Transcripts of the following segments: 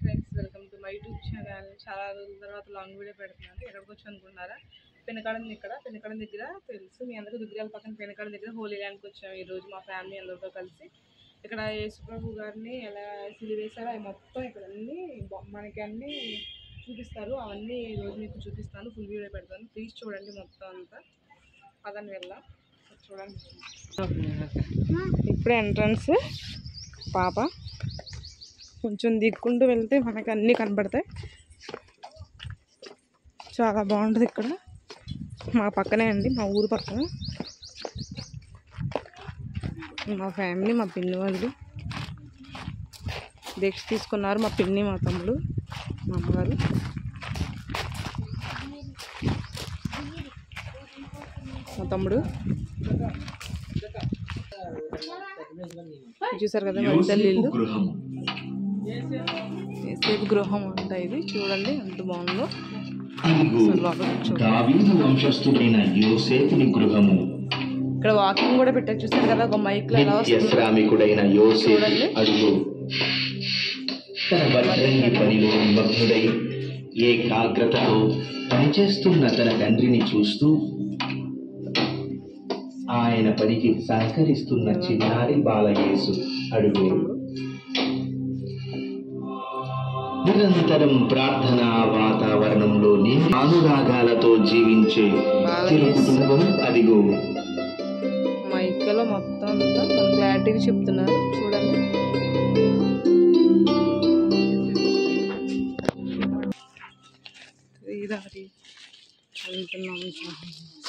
Friends, welcome to my YouTube channel. చాలా రోజుల తర్వాత లాంగ్ వీడియో పెడుతున్నాను. ఎక్కడికి వచ్చి అనుకుంటున్నారా? పెనకాడం దగ్గర తెలుసు మీ అందరికీ. దుగ్గిరాల పక్కన పెనకాడం దగ్గర హోలీ ల్యాండ్కి వచ్చాము ఈరోజు మా ఫ్యామిలీ అందరితో కలిసి. ఇక్కడ యేసుప్రభు గారిని ఎలా సిలివేశారో అవి మొత్తం ఇక్కడ అన్నీ మనకి అన్నీ చూపిస్తారు. అవన్నీ ఈరోజు మీకు చూపిస్తాను. ఫుల్ వీడియో పెడతాను. ప్లీజ్ చూడండి మొత్తం అంతా. అదని వెళ్దాం. చూడండి. ఇప్పుడే ఎంట్రన్స్ పాప కొంచెం దిక్కుంటూ వెళ్తే మనకి అన్నీ కనబడతాయి. చాలా బాగుంటుంది ఇక్కడ. మా పక్కనే అండి, మా ఊరు పక్కన. మా ఫ్యామిలీ, మా పిన్ని వాళ్ళు దీక్ష తీసుకున్నారు. మా పిన్ని, మా తమ్ముడు, మా అమ్మగారు. మా తమ్ముడు చూసారు కదా, మా తల్లిళ్ళు. ఏసేపు గృహం అంట ఇది. చూడండి ఎంత బాగుందో. ఇక్కడ వాకింగ్ కూడా పెట్టారు. చూసారు కదా, ఒక మైక్ లో శ్రామికుడైన యోసేపు అడుగు తన వడ్రంగి పనిలో నిమగ్నుడై ఏకాగ్రతతో పనిచేస్తున్న తన తండ్రిని చూస్తూ ఆయన పనికి సహకరిస్తున్న చిన్నారి బాలయేసు అడుగు. నిరంతరం ప్రార్థనా వాతావరణంలో అనురాగాలతో జీవించే తిరు కుటుంబం అదిగో. మైక్లో మొత్తం అంతా క్లారిటీగా చెప్తున్నారు. చూడండి. దారి వెళ్తున్నాం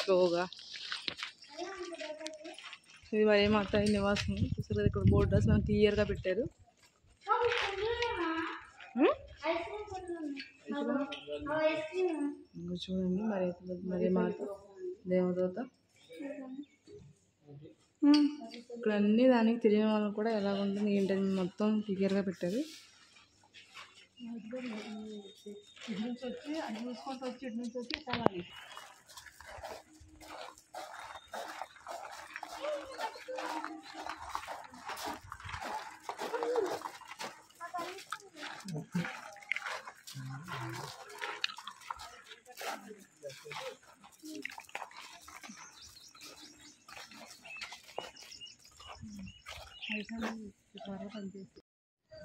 స్లోగా. ఇది వరే మాత నివాసం. చూసారు, ఇక్కడ బోర్డు రాసి మనకు క్లియర్గా పెట్టారు. చూడండి, మరే మాత దేవదూత. ఇక్కడ అన్ని దానికి తెలియని వాళ్ళకి కూడా ఎలా ఉంటుంది ఏంటని మొత్తం క్లియర్గా పెట్టారు. ఇటు నుంచి వచ్చి అటు చూసుకుంటూ వచ్చి ఇటు నుంచి వచ్చి చాలా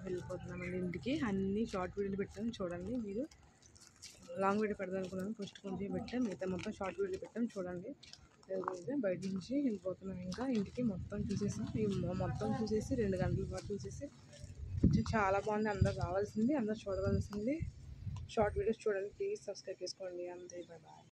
వెళ్ళిపోతున్నామండి ఇంటికి. అన్ని షార్ట్ వీడియోలు పెట్టాము. చూడండి. మీరు లాంగ్ వీడియో పెడదాం అనుకున్నాను. ఫస్ట్ కొంచెం పెట్టాం, మిగతా మొత్తం షార్ట్ వీడియో పెట్టాం. చూడండి. బయట నుంచి వెళ్ళిపోతున్నాం. ఇంకా ఇంటికి మొత్తం చూసేసాం. మొత్తం చూసేసి 2 గంటల పాటు చూసేసి చాలా బాగుంది. అందరూ రావాల్సింది, అందరూ చూడవలసింది. షార్ట్ వీడియోస్ చూడండి. ప్లీజ్ సబ్స్క్రైబ్ చేసుకోండి. అంతే. బాయ్.